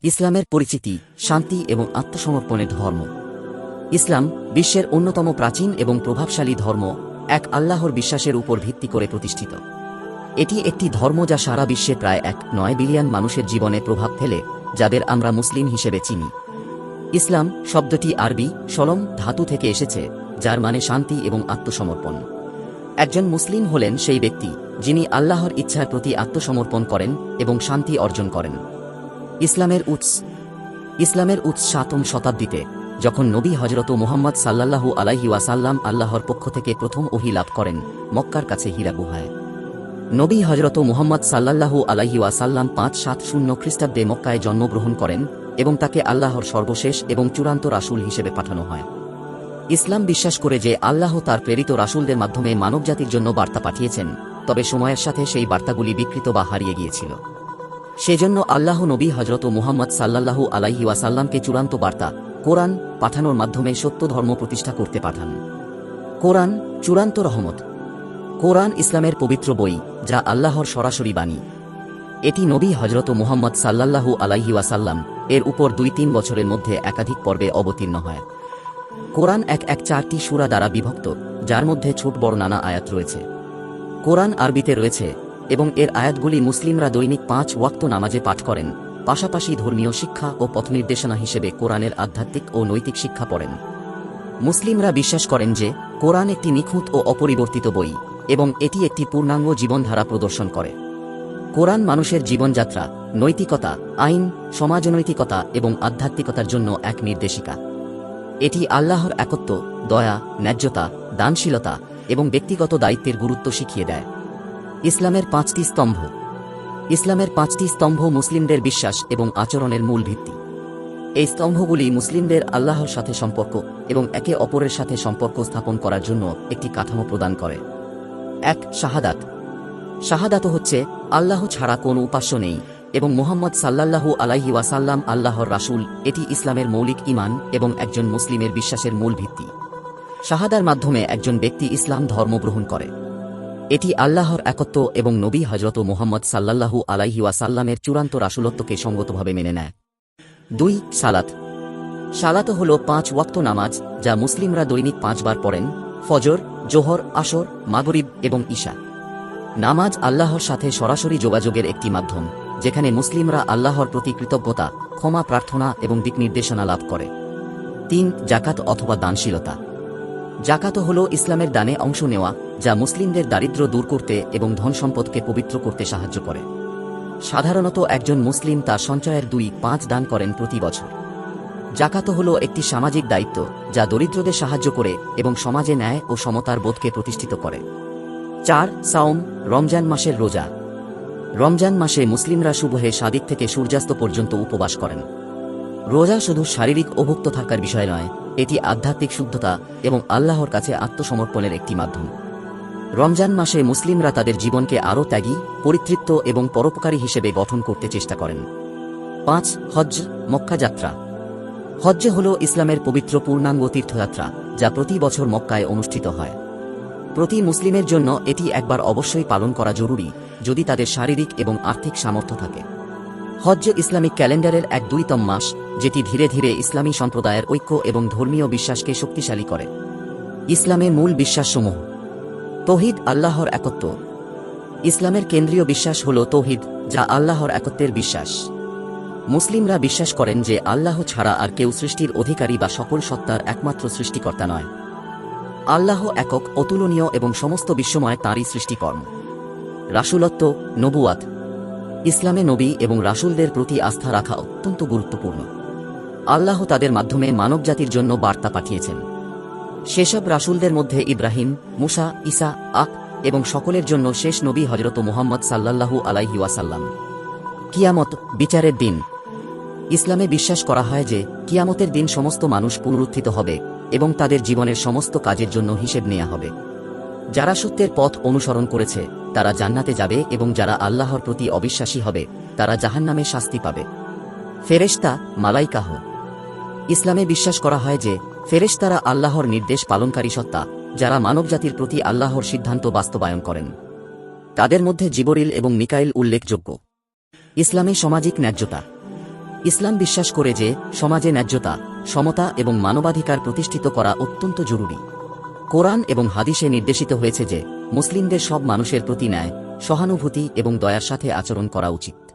ইসলামের পরিচিতি, শান্তি এবং আত্মসমর্পণের ধর্ম। ইসলাম বিশ্বের অন্যতম প্রাচীন এবং প্রভাবশালী ধর্ম, এক আল্লাহর বিশ্বাসের উপর ভিত্তি করে প্রতিষ্ঠিত। এটি একটি ধর্ম যা সারা বিশ্বে প্রায় 1.9 বিলিয়ন মানুষের জীবনে প্রভাব ফেলে, যাদের আমরা মুসলিম হিসেবে চিনি। ইসলাম শব্দটি আরবি সলম ধাতু থেকে এসেছে, যার মানে শান্তি এবং আত্মসমর্পণ। একজন মুসলিম হলেন সেই ব্যক্তি যিনি আল্লাহর ইচ্ছার প্রতি আত্মসমর্পণ করেন এবং শান্তি অর্জন করেন। ইসলামের উৎস 7ম শতাব্দীতে, যখন নবী হযরত মুহাম্মদ সাল্লাল্লাহু আলাইহি ওয়াসাল্লাম আল্লাহর পক্ষ থেকে প্রথম ওহী লাভ করেন মক্কার কাছে হীরা গুহায়। নবী হযরত মুহাম্মদ সাল্লাল্লাহু আলাইহি ওয়াসাল্লাম 570 খ্রিস্টাব্দে মক্কায় জন্মগ্রহণ করেন এবং তাকে আল্লাহর সর্বশেষ এবং চূড়ান্ত রাসূল হিসেবে পাঠানো হয়। ইসলাম বিশ্বাস করে যে আল্লাহ তার প্রেরিত রাসূলদের মাধ্যমে মানবজাতির জন্য বার্তা পাঠিয়েছেন, তবে সময়ের সাথে সেই বার্তাগুলি বিকৃত বা হারিয়ে গিয়েছিল। সেজন্য আল্লাহ নবী হযরত মুহাম্মদ সাল্লাল্লাহু আলাইহি ওয়াসাল্লামকে চূড়ান্ত বার্তা কোরআন পাঠানোর মাধ্যমে সত্য ধর্ম প্রতিষ্ঠা করতে পাঠান। কোরআন চূড়ান্ত রহমত। কোরআন ইসলামের পবিত্র বই, যা আল্লাহর সরাসরি বাণী। এটি নবী হযরত মুহাম্মদ সাল্লাল্লাহু আলাইহি ওয়াসাল্লাম এর উপর 2-3 বছরের মধ্যে একাধিক পর্বে অবতীর্ণ হয়। কোরআন 4টি সূরা দ্বারা বিভক্ত, যার মধ্যে ছোট বড় নানা আয়াত রয়েছে। কোরআন আরবিতে রয়েছে এবং এর আয়াতগুলি মুসলিমরা দৈনিক 5 ওয়াক্ত নামাজে পাঠ করেন, পাশাপাশি ধর্মীয় শিক্ষা ও পথনির্দেশনা হিসেবে কোরআনের আধ্যাত্মিক ও নৈতিক শিক্ষা পড়েন। মুসলিমরা বিশ্বাস করেন যে কোরআন একটি নিখুঁত ও অপরিবর্তিত বই এবং এটি একটি পূর্ণাঙ্গ জীবনধারা প্রদর্শন করে। কোরআন মানুষের জীবনযাত্রা, নৈতিকতা, আইন, সমাজনৈতিকতা এবং আধ্যাত্মিকতার জন্য এক নির্দেশিকা। এটি আল্লাহর একত্ব, দয়া, ন্যায্যতা, দানশীলতা এবং ব্যক্তিগত দায়িত্বের গুরুত্ব শিখিয়ে দেয়। ইসলামের 5টি স্তম্ভ। ইসলামের 5টি স্তম্ভ মুসলিমদের বিশ্বাস এবং আচরণের মূল ভিত্তি। এই স্তম্ভগুলি মুসলিমদের আল্লাহর সাথে সম্পর্ক এবং একে অপরের সাথে সম্পর্ক স্থাপন করার জন্য একটি কাঠামো প্রদান করে। 1. শাহাদাত। শাহাদাত হচ্ছে আল্লাহ ছাড়া কোনো উপাস্য নেই এবং মুহাম্মদ সাল্লাল্লাহু আলাইহি ওয়াসাল্লাম আল্লাহর রাসূল। এটি ইসলামের মৌলিক ঈমান এবং একজন মুসলিমের বিশ্বাসের মূল ভিত্তি। শাহাদার মাধ্যমে একজন ব্যক্তি ইসলাম ধর্ম গ্রহণ করে। এটি আল্লাহর একত্ব এবং নবী হযরত মুহাম্মদ সাল্লাল্লাহু আলাইহি ওয়াসাল্লামের চূড়ান্ত রাসূলত্বকে সঙ্গতভাবে মেনে নেয়। 2. সালাত। সালাত হল 5 ওয়াক্ত নামাজ, যা মুসলিমরা দৈনিক 5 বার পড়েন: ফজর, জোহর, আসর, মাগরিব এবং ঈশা। নামাজ আল্লাহর সাথে সরাসরি যোগাযোগের একটি মাধ্যম, যেখানে মুসলিমরা আল্লাহর প্রতি কৃতজ্ঞতা, ক্ষমা প্রার্থনা এবং দিক নির্দেশনা লাভ করে। 3. জাকাত অথবা দানশীলতা। জাকাত হল ইসলামের দানে অংশ নেওয়া, যা মুসলিমদের দারিদ্র্য দূর করতে এবং ধন সম্পদকে পবিত্র করতে সাহায্য করে। সাধারণত একজন মুসলিম তার সঞ্চয়ের 2/5 দান করেন প্রতি বছর। জাকাত হল একটি সামাজিক দায়িত্ব, যা দরিদ্রদের সাহায্য করে এবং সমাজে ন্যায় ও সমতার বোধকে প্রতিষ্ঠিত করে। 4. সাওম, রমজান মাসের রোজা। রমজান মাসে মুসলিমরা সুবহে সাদিক থেকে সূর্যাস্ত পর্যন্ত উপবাস করেন। রোজা শুধু শারীরিক অভুক্ত থাকার বিষয় নয়, এটি আধ্যাত্মিক শুদ্ধতা এবং আল্লাহর কাছে আত্মসমর্পণের একটি মাধ্যম। রমজান মাসে মুসলিমরা তাদের জীবনকে আরও ত্যাগী, পরিতৃপ্ত এবং পরোপকারী হিসেবে গঠন করতে চেষ্টা করেন। 5. হজ্জ, মক্কা যাত্রা। হজ্জ হল ইসলামের পবিত্র পূর্ণাঙ্গ তীর্থযাত্রা, যা প্রতি বছর মক্কায় অনুষ্ঠিত হয়। প্রতি মুসলিমের জন্য এটি একবার অবশ্যই পালন করা জরুরি, যদি তাদের শারীরিক এবং আর্থিক সামর্থ্য থাকে। হজ্জ ইসলামিক ক্যালেন্ডারের 2তম মাস, যেটি ধীরে ধীরে ইসলামী সম্প্রদায়ের ঐক্য এবং ধর্মীয় বিশ্বাসকে শক্তিশালী করে। ইসলামে মূল বিশ্বাসসমূহ। তৌহিদ, আল্লাহর একত্ব। ইসলামের কেন্দ্রীয় বিশ্বাস হল তৌহিদ, যা আল্লাহর একত্বের বিশ্বাস। মুসলিমরা বিশ্বাস করেন যে আল্লাহ ছাড়া আর কেউ সৃষ্টির অধিকারী বা সকল সত্তার একমাত্র সৃষ্টিকর্তা নয়। আল্লাহ একক, অতুলনীয় এবং সমস্ত বিশ্বময় তাঁরই সৃষ্টিকর্ম। রাসূলত্ব, নবুয়াত। ইসলামে নবী এবং রাসূলদের প্রতি আস্থা রাখা অত্যন্ত গুরুত্বপূর্ণ। আল্লাহ তাদের মাধ্যমে মানবজাতির জন্য বার্তা পাঠিয়েছেন। সেসব রাসূলদের মধ্যে ইব্রাহিম, মুসা, ঈসা, এবং সকলের জন্য শেষ নবী হযরত মুহাম্মদ সাল্লাল্লাহু আলাইহি ওয়াসাল্লাম। কিয়ামত, বিচারের দিন। ইসলামে বিশ্বাস করা হয় যে কিয়ামতের দিন সমস্ত মানুষ পুনরুত্থিত হবে এবং তাদের জীবনের সমস্ত কাজের জন্য হিসেব নেওয়া হবে। যারা সত্যের পথ অনুসরণ করেছে তারা জান্নাতে যাবে এবং যারা আল্লাহর প্রতি অবিশ্বাসী হবে তারা জাহান্নামে শাস্তি পাবে। ফেরেশতা, মালাইকাহ। ইসলামে বিশ্বাস করা হয় যে ফেরেশতারা আল্লাহর নির্দেশ পালনকারী সত্তা, যারা মানবজাতির প্রতি আল্লাহর সিদ্ধান্ত বাস্তবায়ন করেন। তাদের মধ্যে জিবরিল এবং মিকাইল উল্লেখযোগ্য। ইসলামে সামাজিক ন্যায্যতা। ইসলাম বিশ্বাস করে যে সমাজে ন্যায্যতা, সমতা এবং মানবাধিকার প্রতিষ্ঠিত করা অত্যন্ত জরুরি। কোরআন এবং হাদিসে নির্দেশিত হয়েছে যে মুসলিমদের সব মানুষের প্রতি ন্যায়, সহানুভূতি এবং দয়ার সাথে আচরণ করা উচিত।